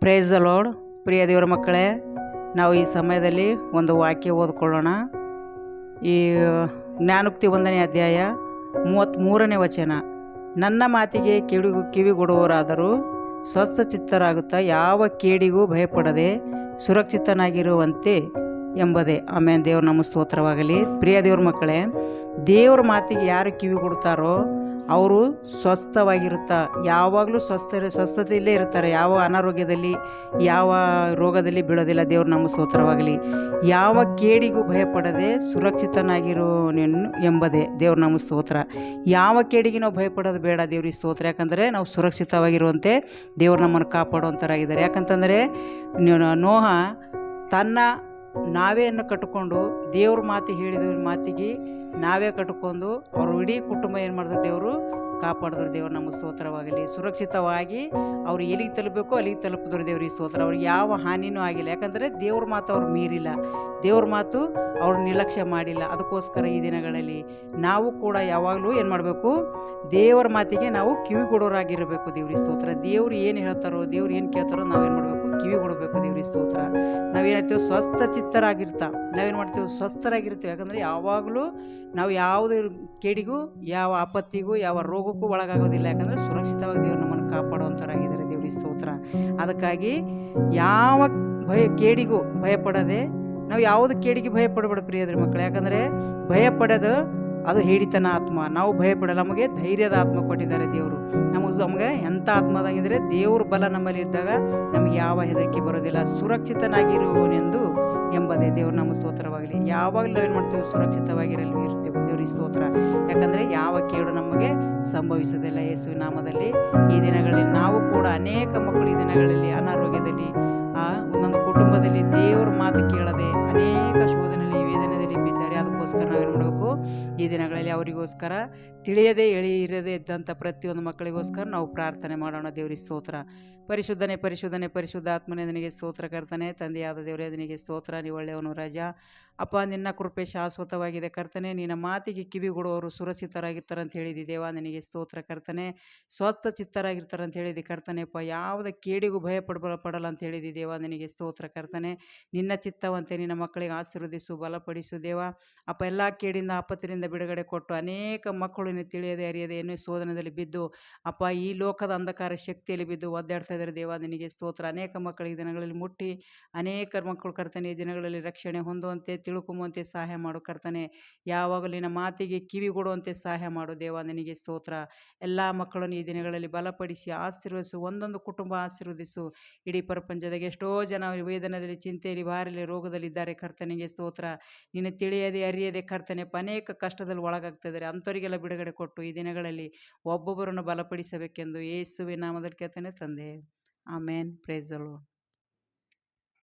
Price the lord. ಪ್ರಿಯ ದೇವರ ಮಕ್ಕಳೇ, ನಾವು ಈ ಸಮಯದಲ್ಲಿ ಒಂದು ವಾಕ್ಯ ಓದ್ಕೊಳ್ಳೋಣ. ಈ ಜ್ಞಾನೋಕ್ತಿ 1ನೇ ಅಧ್ಯಾಯ 33ನೇ ವಚನ. ನನ್ನ ಮಾತಿಗೆ ಕಿವಿಗೊಡುವವರಾದರೂ ಸ್ವಸ್ಥ ಚಿತ್ತರಾಗುತ್ತಾ ಯಾವ ಕೇಡಿಗೂ ಭಯಪಡದೆ ಸುರಕ್ಷಿತನಾಗಿರುವಂತೆ ಎಂಬುದೇ. ಆಮೇಲೆ ದೇವ್ರ ನಮ್ಮ ಸ್ತೋತ್ರವಾಗಲಿ. ಪ್ರಿಯ ದೇವ್ರ ಮಕ್ಕಳೇ, ದೇವ್ರ ಮಾತಿಗೆ ಯಾರು ಕಿವಿ ಕೊಡ್ತಾರೋ ಅವರು ಸ್ವಸ್ಥವಾಗಿರುತ್ತಾ ಯಾವಾಗಲೂ ಸ್ವಸ್ಥತೆಯಲ್ಲೇ ಇರ್ತಾರೆ. ಯಾವ ಅನಾರೋಗ್ಯದಲ್ಲಿ ಯಾವ ರೋಗದಲ್ಲಿ ಬೀಳೋದಿಲ್ಲ. ದೇವ್ರ ನಮ್ಮ ಸ್ತೋತ್ರವಾಗಲಿ. ಯಾವ ಕೇಡಿಗೂ ಭಯಪಡದೆ ಸುರಕ್ಷಿತನಾಗಿರುವನು ಎಂಬುದೇ ದೇವ್ರ ನಮ್ಮ ಸ್ತೋತ್ರ. ಯಾವ ಕೇಡಿಗೆ ನಾವು ಭಯಪಡೋದು ಬೇಡ. ದೇವ್ರಿಗೆ ಸ್ತೋತ್ರ. ಯಾಕಂದರೆ ನಾವು ಸುರಕ್ಷಿತವಾಗಿರುವಂತೆ ದೇವ್ರು ನಮ್ಮನ್ನು ಕಾಪಾಡುವಂಥರಾಗಿದ್ದಾರೆ. ಯಾಕಂತಂದರೆ ನೋಹ ತನ್ನ ನಾವೆಯನ್ನು ಕಟ್ಟಿಕೊಂಡು ದೇವ್ರ ಹೇಳಿದ ಮಾತಿಗೆ ನಾವೇ ಕಟ್ಕೊಂಡು ಅವರು ಇಡೀ ಕುಟುಂಬ ಏನು ಮಾಡಿದ್ರು, ದೇವರು ಕಾಪಾಡಿದ್ರು. ದೇವ್ರು ನಮ್ಮ ಸ್ತೋತ್ರವಾಗಲಿ. ಸುರಕ್ಷಿತವಾಗಿ ಅವ್ರು ಎಲ್ಲಿಗೆ ತಲುಪಬೇಕು ಅಲ್ಲಿಗೆ ತಲುಪಿದ್ರು. ದೇವ್ರಿಗೆ ಸ್ತೋತ್ರ. ಅವ್ರಿಗೆ ಯಾವ ಹಾನಿನೂ ಆಗಿಲ್ಲ. ಯಾಕಂದರೆ ದೇವ್ರ ಮಾತು ಅವ್ರು ಮೀರಿಲ್ಲ. ದೇವ್ರ ಮಾತು ಅವ್ರು ನಿರ್ಲಕ್ಷ್ಯ ಮಾಡಿಲ್ಲ. ಅದಕ್ಕೋಸ್ಕರ ಈ ದಿನಗಳಲ್ಲಿ ನಾವು ಕೂಡ ಯಾವಾಗಲೂ ಏನು ಮಾಡಬೇಕು, ದೇವರ ಮಾತಿಗೆ ನಾವು ಕಿವಿಗೊಡೋರಾಗಿರಬೇಕು. ದೇವ್ರಿಗೆ ಸ್ತೋತ್ರ. ದೇವ್ರು ಏನು ಹೇಳ್ತಾರೋ, ದೇವ್ರು ಏನು ಕೇಳ್ತಾರೋ ನಾವೇನು ಮಾಡಬೇಕು, ಕಿವಿಗೊಡಬೇಕು. ದೇವ್ರಿಗೆ ಸ್ತೋತ್ರ. ನಾವೇನಾಗ್ತೀವಿ, ಸ್ವಸ್ಥ ಚಿತ್ತರಾಗಿರ್ತಾ ನಾವೇನು ಮಾಡ್ತೀವಿ, ಸ್ವಸ್ಥರಾಗಿರ್ತೀವಿ. ಯಾಕಂದರೆ ಯಾವಾಗಲೂ ನಾವು ಯಾವುದೇ ಕೇಡಿಗೂ ಯಾವ ಆಪತ್ತಿಗೂ ಯಾವ ರೋಗಕ್ಕೂ ಒಳಗಾಗೋದಿಲ್ಲ. ಯಾಕಂದರೆ ಸುರಕ್ಷಿತವಾಗಿ ದೇವರು ನಮ್ಮನ್ನು ಕಾಪಾಡುವಂಥರಾಗಿದ್ದಾರೆ. ದೇವ್ರಿಗೆ ಸ್ತೋತ್ರ. ಅದಕ್ಕಾಗಿ ಯಾವ ಕೇಡಿಗೂ ಭಯಪಡದೆ ನಾವು ಯಾವುದು ಕೇಡಿಗೆ ಭಯಪಡಬೇಡ ಪ್ರಿಯದ್ರ ಮಕ್ಕಳು. ಯಾಕಂದರೆ ಭಯಪಡೋದು ಅದು ಹೇಳಿತನ ಆತ್ಮ. ನಾವು ಭಯಪಡಲ್ಲ. ನಮಗೆ ಧೈರ್ಯದ ಆತ್ಮ ಕೊಟ್ಟಿದ್ದಾರೆ ದೇವರು. ನಮಗೆ ಎಂಥ ಆತ್ಮದಾಗಿದ್ದರೆ ದೇವ್ರ ಬಲ ನಮ್ಮಲ್ಲಿ ಇದ್ದಾಗ ನಮಗೆ ಯಾವ ಹೆದರಿಕೆ ಬರೋದಿಲ್ಲ. ಸುರಕ್ಷಿತನಾಗಿರುವನೆಂದು ಎಂಬುದೇ ದೇವ್ರು ನಮ್ಮ ಸ್ತೋತ್ರವಾಗಲಿ. ಯಾವಾಗಲೂ ನಾವೇನು ಮಾಡ್ತೀವಿ, ಸುರಕ್ಷಿತವಾಗಿರಲು ಇರ್ತೀವಿ. ದೇವ್ರಿಗೆ ಸ್ತೋತ್ರ. ಯಾಕಂದರೆ ಯಾವ ಕೇಡು ನಮಗೆ ಸಂಭವಿಸೋದಿಲ್ಲ ಯೇಸುವಿನ ನಾಮದಲ್ಲಿ. ಈ ದಿನಗಳಲ್ಲಿ ನಾವು ಕೂಡ ಅನೇಕ ಮಕ್ಕಳು ಈ ದಿನಗಳಲ್ಲಿ ಅನಾರೋಗ್ಯದಲ್ಲಿ ಒಂದೊಂದು ಕುಟುಂಬದಲ್ಲಿ ದೇವ್ರ ಮಾತು ಕೇಳದೆ ಅನೇಕ ಶೋಧನೆಯಲ್ಲಿ ವೇದನೆಯಲ್ಲಿ ಬಿದ್ದಾರೆ. ಅದಕ್ಕೋಸ್ಕರ ನಾವೇನು ಮಾಡಬೇಕು, ಈ ದಿನಗಳಲ್ಲಿ ಅವರಿಗೋಸ್ಕರ ತಿಳಿಯದೆ ಇರದೇ ಇದ್ದಂಥ ಪ್ರತಿಯೊಂದು ಮಕ್ಕಳಿಗೋಸ್ಕರ ನಾವು ಪ್ರಾರ್ಥನೆ ಮಾಡೋಣ. ದೇವ್ರಿಗೆ ಸ್ತೋತ್ರ. ಪರಿಶುದ್ಧನೇ ಪರಿಶುದ್ಧನೇ ಪರಿಶುದ್ಧಾತ್ಮನೇ ನಿನಗೆ ಸ್ತೋತ್ರ ಕರ್ತನೆ. ತಂದೆಯಾದ ದೇವರೇ ನಿನಗೆ ಸ್ತೋತ್ರ. ನೀವು ಒಳ್ಳೆಯವನು ರಾಜ. ಅಪ್ಪ, ನಿನ್ನ ಕೃಪೆ ಶಾಶ್ವತವಾಗಿದೆ ಕರ್ತನೆ. ನಿನ್ನ ಮಾತಿಗೆ ಕಿವಿಗೊಡುವವರು ಸುರಕ್ಷಿತರಾಗಿರ್ತಾರೆ ಅಂತ ಹೇಳಿದಿ ದೇವ. ನಿನಗೆ ಸ್ತೋತ್ರ ಕರ್ತನೆ. ಸ್ವಸ್ಥ ಚಿತ್ತರಾಗಿರ್ತಾರೆ ಅಂತ ಹೇಳಿದಿ ಕರ್ತನೆ. ಅಪ್ಪ, ಯಾವುದೇ ಕೇಡಿಗೂ ಪಡಲ್ಲ ಅಂತ ಹೇಳಿದಿ ದೇವ. ನಿನಗೆ ಸ್ತೋತ್ರ ಕರ್ತನೆ. ನಿನ್ನ ಚಿತ್ತವಂತೆ ನಿನ್ನ ಮಕ್ಕಳಿಗೆ ಆಶೀರ್ವದಿಸು, ಬಲಪಡಿಸು ದೇವ. ಅಪ್ಪ, ಎಲ್ಲ ಕೇಡಿಂದ ಆಪತ್ತಿನಿಂದ ಬಿಡುಗಡೆ ಕೊಟ್ಟು ಅನೇಕ ಮಕ್ಕಳು ತಿಳಿಯದೆ ಅರಿಯದೆ ಏನೋ ಶೋಧನದಲ್ಲಿ ಬಿದ್ದು ಅಪ್ಪ ಈ ಲೋಕದ ಅಂಧಕಾರ ಶಕ್ತಿಯಲ್ಲಿ ಬಿದ್ದು ಒದ್ದಾಡ್ತಾ ಇದ್ದಾರೆ ದೇವ. ನಿನಗೆ ಸ್ತೋತ್ರ. ಅನೇಕ ಮಕ್ಕಳಿಗೆ ದಿನಗಳಲ್ಲಿ ಮುಟ್ಟಿ ಅನೇಕ ಮಕ್ಕಳು ಕರ್ತನೆ ಈ ದಿನಗಳಲ್ಲಿ ರಕ್ಷಣೆ ಹೊಂದುವಂತೆ ತಿಳ್ಕೊಂಬಂತೆ ಸಹಾಯ ಮಾಡು ಕರ್ತನೆ. ಯಾವಾಗಲೂ ನಿನ್ನ ಮಾತಿಗೆ ಕಿವಿಗೊಡುವಂತೆ ಸಹಾಯ ಮಾಡು ದೇವ. ನಿನಗೆ ಸ್ತೋತ್ರ. ಎಲ್ಲ ಮಕ್ಕಳನ್ನು ಈ ದಿನಗಳಲ್ಲಿ ಬಲಪಡಿಸಿ ಆಶೀರ್ವದಿಸು. ಒಂದೊಂದು ಕುಟುಂಬ ಆಶೀರ್ವದಿಸು. ಇಡೀ ಪ್ರಪಂಚದಾಗ ಎಷ್ಟೋ ಜನ ವೇದನೆಯಲ್ಲಿ, ಚಿಂತೆಯಲ್ಲಿ, ಭಾರಲ್ಲಿ, ರೋಗದಲ್ಲಿದ್ದಾರೆ ಕರ್ತನಿಗೆ ಸ್ತೋತ್ರ. ನಿನ್ನ ತಿಳಿಯದೆ ಅರಿಯದೆ ಕರ್ತನೆ ಅನೇಕ ಕಷ್ಟದಲ್ಲಿ ಒಳಗಾಗ್ತಾ ಇದ್ದಾರೆ. ಅಂಥವರಿಗೆಲ್ಲ ಬಿಡುಗಡೆ ಕೊಟ್ಟು ಈ ದಿನಗಳಲ್ಲಿ ಒಬ್ಬೊಬ್ಬರನ್ನು ಬಲಪಡಿಸಬೇಕೆಂದು ಯೇಸುವಿನ ನಾಮದಲ್ಲಿ ಕೇಳ್ತೇನೆ ತಂದೆ. ಆಮೇನ್. Praise the lord.